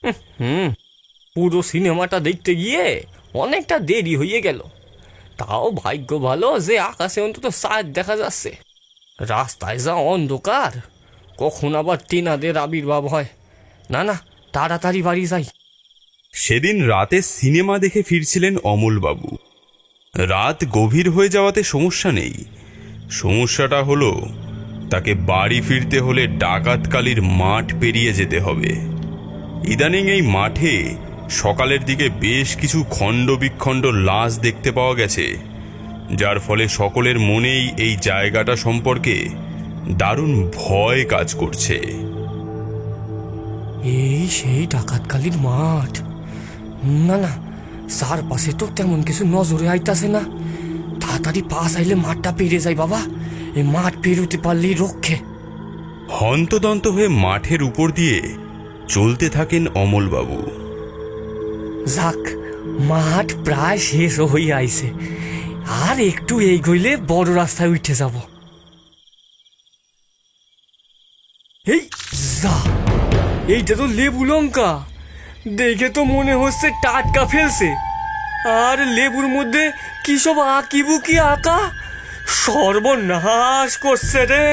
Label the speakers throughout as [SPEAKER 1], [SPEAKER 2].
[SPEAKER 1] হুম, পুরো সিনেমাটা দেখতে গিয়ে অনেকটা দেরি হয়ে গেল। তাও ভাগ্য ভালো যে আকাশে অন্তত চাঁদ দেখা যাচ্ছে। রাস্তায় যা অন্ধকার, কখন আবার টিনাদের আবির্ভাব হয়। না না, তাড়াতাড়ি বাড়ি যাই।
[SPEAKER 2] সেদিন রাতে সিনেমা দেখে ফিরছিলেন অমলবাবু। রাত গভীর হয়ে যাওয়াতে সমস্যা নেই, সমস্যাটা হলো তাকে বাড়ি ফিরতে হলে ডাকাতকালির মাঠ পেরিয়ে যেতে হবে। ইদানিং এই মাঠে সকালের দিকে বেশ কিছু খণ্ড বিখণ্ড লাশ দেখতে পাওয়া গেছে, যার ফলে সকলের মনেই এই জায়গাটা সম্পর্কে দারুণ ভয় কাজ করছে।
[SPEAKER 1] এই সেই ডাকাতকালীর মাঠ। না না, চারপাশে তো তেমন কিছু নজরে আইতাছে না। তাড়াতাড়ি পাশ আইলে মাঠটা পেরিয়ে যাই বাবা। এই মাঠ পেরোতে পারলেই রক্ষে।
[SPEAKER 2] হন্তদন্ত হয়ে মাঠের উপর দিয়ে চলতে থাকেন অমলবাবু।
[SPEAKER 1] যাক, মাঠ প্রায় শেষ হয়ে আইছে। আর একটু এগোইলে বড় রাস্তায় উঠে যাব। এই যা, এইটা তো লেবু লঙ্কা। দেখে তো মনে হচ্ছে টাটকা ফেলছে। আর লেবুর মধ্যে কি সব আঁকিবুকি আঁকা, সর্বনাশ করছে রে।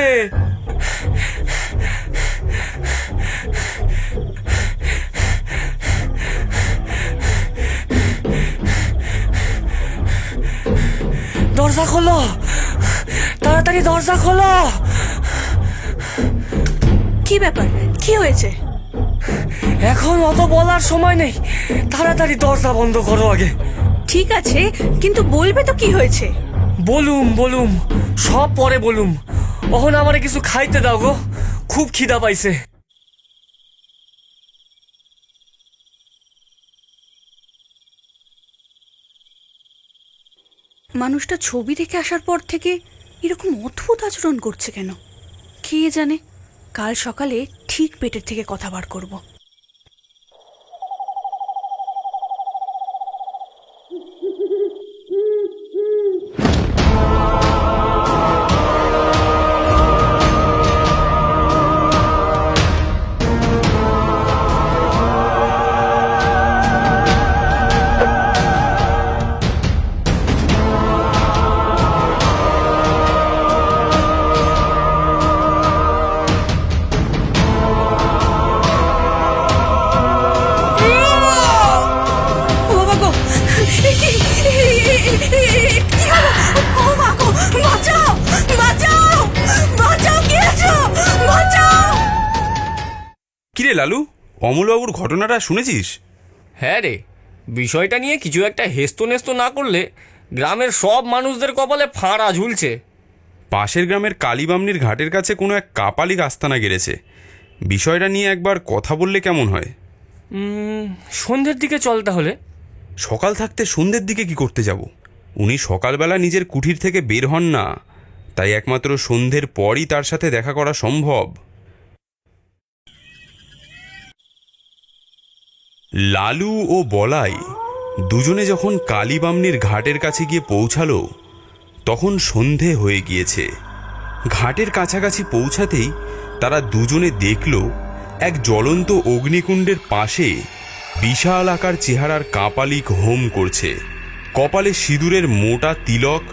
[SPEAKER 1] দরজা খোলো, তাড়াতাড়ি দরজা খোলো।
[SPEAKER 3] কি ব্যাপার, কি হয়েছে?
[SPEAKER 1] এখন অত বলার সময় নেই, তাড়াতাড়ি দরজা বন্ধ করো আগে।
[SPEAKER 3] ঠিক আছে, কিন্তু বলবে তো কি হয়েছে?
[SPEAKER 1] বলুম বলুম, সব পরে বলুম। এখন আমারে কিছু খাইতে দাও গো, খুব খিদা পাইছে।
[SPEAKER 3] মানুষটা ছবি দেখে আসার পর থেকে এরকম অদ্ভুত আচরণ করছে কেন? কে জানে। কাল সকালে ঠিক পেটের থেকে কথা বার করব। ও বাবা গো, কি হলো? ও মা গো, বাঁচাও বাঁচাও বাঁচাও, কে আছো? বাঁচাও!
[SPEAKER 2] কিরে লালু, অমলবাবুর ঘটনাটা শুনেছিস?
[SPEAKER 1] হ্যাঁ রে, বিষয়টা নিয়ে কিছু একটা হেস্তনেস্ত না করলে গ্রামের সব মানুষদের কপালে ফাঁড়া ঝুলছে।
[SPEAKER 2] পাশের গ্রামের কালীবামনির ঘাটের কাছে কোনো এক কাপালিক আস্তানা গেড়েছে। বিষয়টা নিয়ে একবার কথা বললে কেমন হয়?
[SPEAKER 1] সন্ধ্যের দিকে চল তাহলে।
[SPEAKER 2] সকাল থাকতে সন্ধ্যের দিকে কি করতে যাব? উনি সকালবেলা নিজের কুঠির থেকে বের হন না, তাই একমাত্র সন্ধ্যের পরই তার সাথে দেখা করা সম্ভব। লালু ও বলাই দুজনে যখন কালীবামনির ঘাটের কাছে গিয়ে পৌঁছালো, তখন সন্ধে হয়ে গিয়েছে। ঘাটের কাছাকাছি পৌঁছাতেই তারা দুজনে দেখল এক জ্বলন্ত অগ্নিকুণ্ডের পাশে বিশাল আকার চেহারার কাপালিক হোম করছে। কপালে সিঁদুরের মোটা তিলক,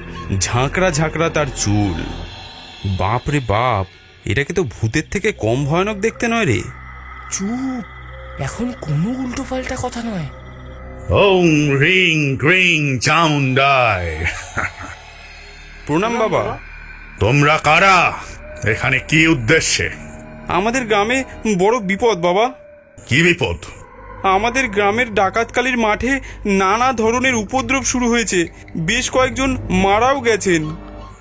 [SPEAKER 2] ঝাঁকড়া ঝাঁকড়া তার চুল। বাপ রে বাপ, এটাকে তো ভূতের থেকে কম ভয়ানক দেখতে নয় রে।
[SPEAKER 1] চুপ, এখন কোনো উল্টো পাল্টা কথা নয়।
[SPEAKER 4] ওং হ্রিং ক্রিং চামুন্ডায়।
[SPEAKER 2] প্রণাম বাবা।
[SPEAKER 4] তোমরা কারা? এখানে কি উদ্দেশ্যে?
[SPEAKER 2] আমাদের গ্রামে বড় বিপদ বাবা।
[SPEAKER 4] কি বিপদ?
[SPEAKER 2] আমাদের গ্রামের ডাকাতকালীর মাঠে নানা ধরনের উপদ্রব শুরু হয়েছে, বেশ কয়েকজন মারাও গেছেন।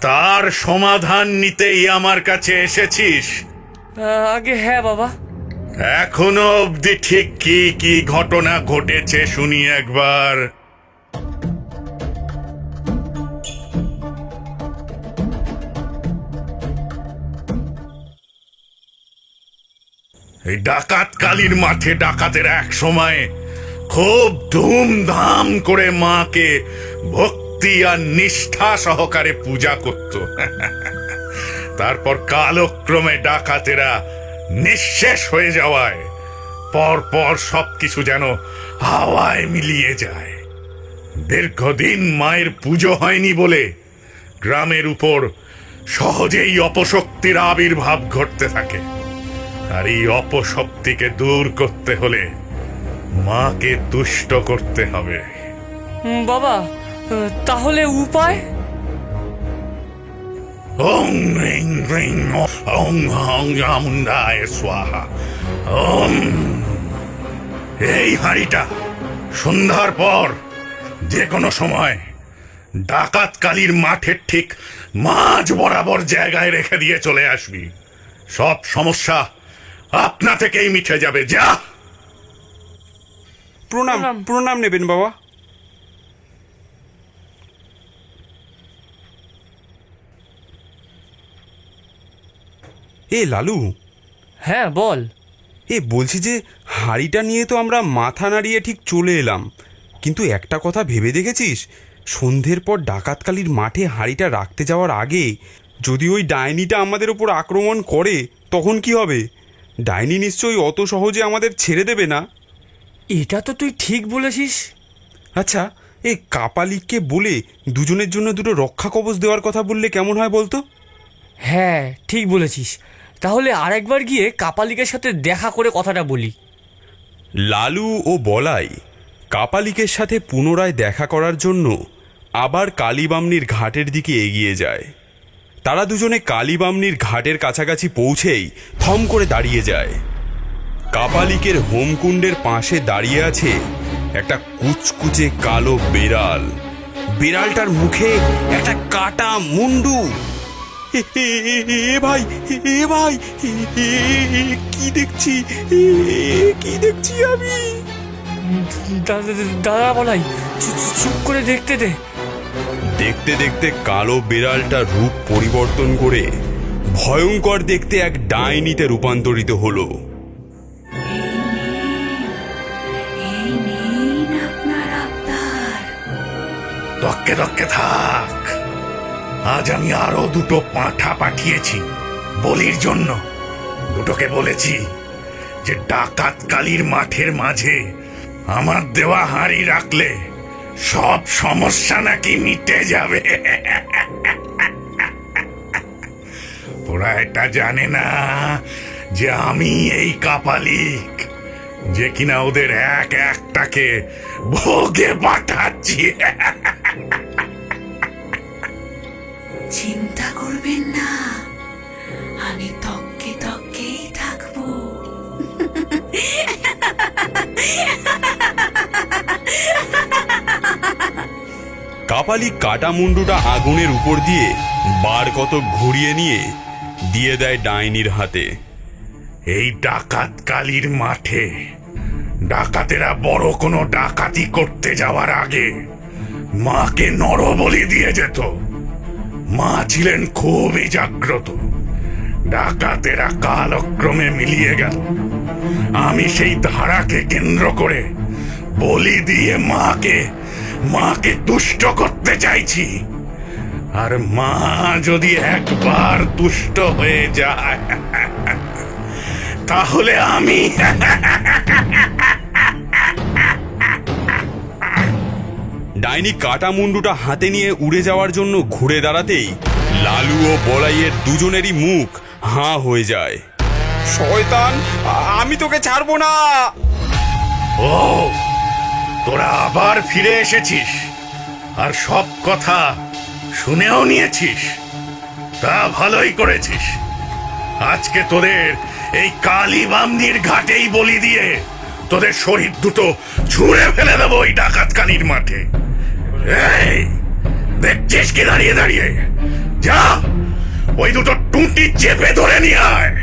[SPEAKER 4] তার সমাধান নিতেই আমার কাছে এসেছিস?
[SPEAKER 1] আগে হ্যাঁ বাবা।
[SPEAKER 4] এখনো অবধি ঠিক কি কি ঘটনা ঘটেছে শুনি একবার। এই ডাকাতকালীর মাঠে ডাকাতের এক সময় খুব ধুমধাম করে মাকে ভক্তি আর নিষ্ঠা সহকারে পূজা করত। তারপর কালক্রমে ডাকাতেরা নিঃশেষ হয়ে যাওয়ায় পর পর সবকিছু যেন হাওয়ায় মিলিয়ে যায়। দীর্ঘদিন মায়ের পুজো হয়নি বলে গ্রামের উপর সহজেই অপশক্তির আবির্ভাব ঘটতে থাকে। আর এই অপশক্তিকে দূর করতে হলে মাকে তুষ্ট করতে হবে।
[SPEAKER 1] বাবা, তাহলে উপায়?
[SPEAKER 4] ওং হ্রিং হ্রিং ওং হং চামুণ্ডায় স্বাহা। ওম। এই হাঁড়িটা সন্ধ্যার পর যে কোনো সময় ডাকাত কালীর মাঠের ঠিক মাঝ বরাবর জায়গায় রেখে দিয়ে চলে আসবি। সব সমস্যা আপনা থেকেই মিটে যাবে। যা।
[SPEAKER 2] প্রণাম প্রণাম নেবেন বাবা। এ লালু,
[SPEAKER 1] হ্যাঁ বল।
[SPEAKER 2] বলছি যে হাঁড়িটা নিয়ে তো আমরা মাথা নাড়িয়ে ঠিক চলে এলাম, কিন্তু একটা কথা ভেবে দেখেছিস, সন্ধ্যের পর ডাকাতকালীর মাঠে হাঁড়িটা রাখতে যাওয়ার আগে যদি ওই ডাইনিটা আমাদের ওপর আক্রমণ করে তখন কি হবে? ডাইনি নিশ্চয়ই অত সহজে আমাদের ছেড়ে দেবে না।
[SPEAKER 1] এটা তো তুই ঠিক বলেছিস।
[SPEAKER 2] আচ্ছা, এই কাপালিককে বলে দুজনের জন্য দুটো রক্ষা কবচ দেওয়ার কথা বললে কেমন হয় বলতো?
[SPEAKER 1] হ্যাঁ ঠিক বলেছিস, তাহলে আরেকবার গিয়ে কাপালিকের সাথে দেখা করে কথাটা বলি।
[SPEAKER 2] লালু ও বলাই কাপালিকের সাথে পুনরায় দেখা করার জন্য আবার কালীবামনির ঘাটের দিকে এগিয়ে যায়। তারা দুজনে কালীবামনির ঘাটের কাছাকাছি পৌঁছেই থম করে দাঁড়িয়ে যায়। কাপালিকের হোমকুণ্ডের পাশে দাঁড়িয়ে আছে একটা কুচকুচে কালো বেড়াল। বিড়ালটার মুখে একটা কাটা মুন্ডু। ভাই ভাই, কি দেখছি আমি?
[SPEAKER 1] দাদা বলাই, চুপ করে দেখতে দে।
[SPEAKER 2] দেখতে দেখতে কালো বিড়ালটা রূপ পরিবর্তন করে ভয়ঙ্কর দেখতে এক ডাইনিতে রূপান্তরিত হলো।
[SPEAKER 4] দক্কে দক্কে থাক। আজ আমি আরো দুটো পাঁঠা পাঠিয়েছি বলির জন্য। দুটোকে বলেছি যে ডাকাত কালীর মাঠের মাঝে আমার দেওয়া হাঁড়ি রাখলে সব সমস্যা নাকি মিটে যাবে। ওরা এটা জানে না যে আমি এই কাপালিক, যে কিনা ওদের এক একটাকে ভোগে পাঠাচ্ছি।
[SPEAKER 3] চিন্তা করবেন না, আমি তককে তককেই থাকবো।
[SPEAKER 2] কাপালিক কাটা মুন্ডুটা আগুনের উপর দিয়ে বার কত ঘুরিয়ে নিয়ে দিয়ে দেয় ডাইনির হাতে।
[SPEAKER 4] এই ডাকাত কালীর মাঠে ডাকাতেরা বড় কোনো ডাকাতি করতে যাওয়ার আগে মাকে নরবলি দিয়ে যেত। মা ছিলেন খুবই জাগ্রত। ডাকাতেরা কালক্রমে মিলিয়ে গেল। আমি সেই ধারাকে কেন্দ্র করে বলি দিয়ে মাকে তুষ্ট করতে চাইছি। আর মা যদি একবার তুষ্ট হয়ে যায় তাহলে আমি
[SPEAKER 2] ডাইনি কাটা মুন্ডুটা হাতে নিয়ে উড়ে যাওয়ার জন্য ঘুরে দাঁড়াতেই লালু ও বলাইয়ের দুজনেরই মুখ হাঁ হয়ে যায়। শয়তান, আমি তোকে ছাড়বো না।
[SPEAKER 4] ও, তোরা আবার ফিরে এসেছিস আর সব কথা শুনেও নিয়েছিস। তা ভালোই করেছিস। আজকে তোদের এই কালীবামনির ঘাটেই বলি দিয়ে তোদের শরীর দুটো ছুঁড়ে ফেলে দেবো ওই ডাকাত কালীর মাঠে। এই দেখছিস কি দাঁড়িয়ে দাঁড়িয়ে? যা, ওই দুটো টুঁটি চেপে ধরে নিয়ে আয়।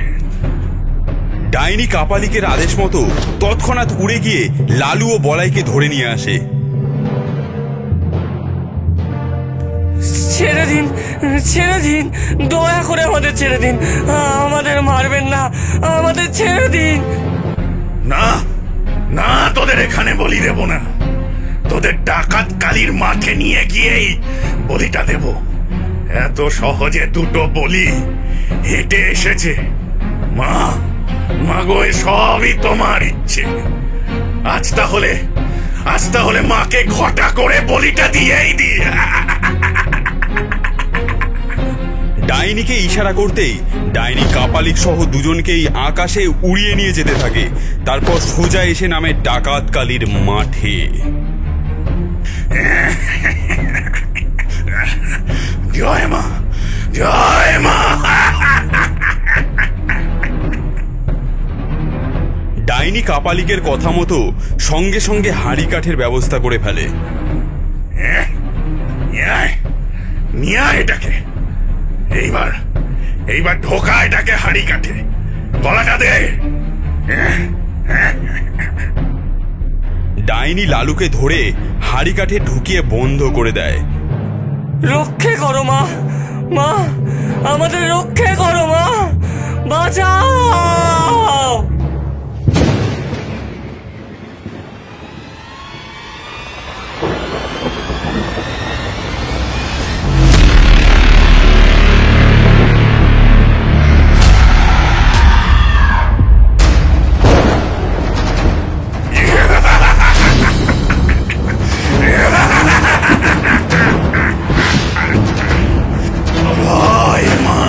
[SPEAKER 2] ডাইনি কাপালিকের আদেশ মতো তৎক্ষণাৎ উড়ে গিয়ে লালু ও বলাইকে ধরে নিয়ে আসে।
[SPEAKER 1] ছেড়ে দিন, ছেড়ে দিন, দয়া করে আমাদের ছেড়ে দিন। আমাদের মারবেন না, আমাদের ছেড়ে দিন।
[SPEAKER 4] না না, তোদের এখানে বলি দেব না। তোদের ডাকাত কালীর মাঠে নিয়ে গিয়েই বলিটা দেব। এত সহজে দুটো বলি হেঁটে এসেছে। মা, মাগো, এ সবই তোমার ইচ্ছে। আজ তাহলে মাকে ঘটা করে বলিটা দিয়েই দিয়ে।
[SPEAKER 2] ডাইনিকে ইশারা করতেই ডাইনি কাপালিক সহ দুজনকেই আকাশে উড়িয়ে নিয়ে যেতে থাকে। তারপর সোজা এসে নামে ডাকাত কালীর মাঠে।
[SPEAKER 4] জয় মা, জয় মা।
[SPEAKER 2] ডাইনি কাপালিকের কথা মতো সঙ্গে সঙ্গে হাঁড়ি কাঠের ব্যবস্থা করে ফেলে।
[SPEAKER 4] নিয়ে আয় এটাকে। এইবার ঢোকা এটাকে হাঁড়ি কাঠে। গলাটা দে।
[SPEAKER 2] ডাইনি লালুকে ধরে হাঁড়ি কাঠে ঢুকিয়ে বন্ধ করে দেয়।
[SPEAKER 1] রক্ষে করো মা, মা আমাদের রক্ষে করো মা, বাঁচাও।
[SPEAKER 4] জয় মা।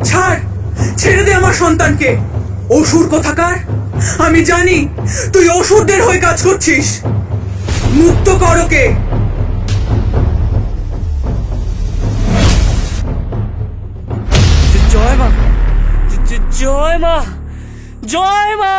[SPEAKER 5] ছাড়, ছেড়ে দে আমার সন্তানকে। অসুর কোথাকার, আমি জানি তুই অসুরদের হয়ে কাজ করছিস। মুক্ত কর ওকে।
[SPEAKER 1] জয় মা, জয় মা, জয় মা।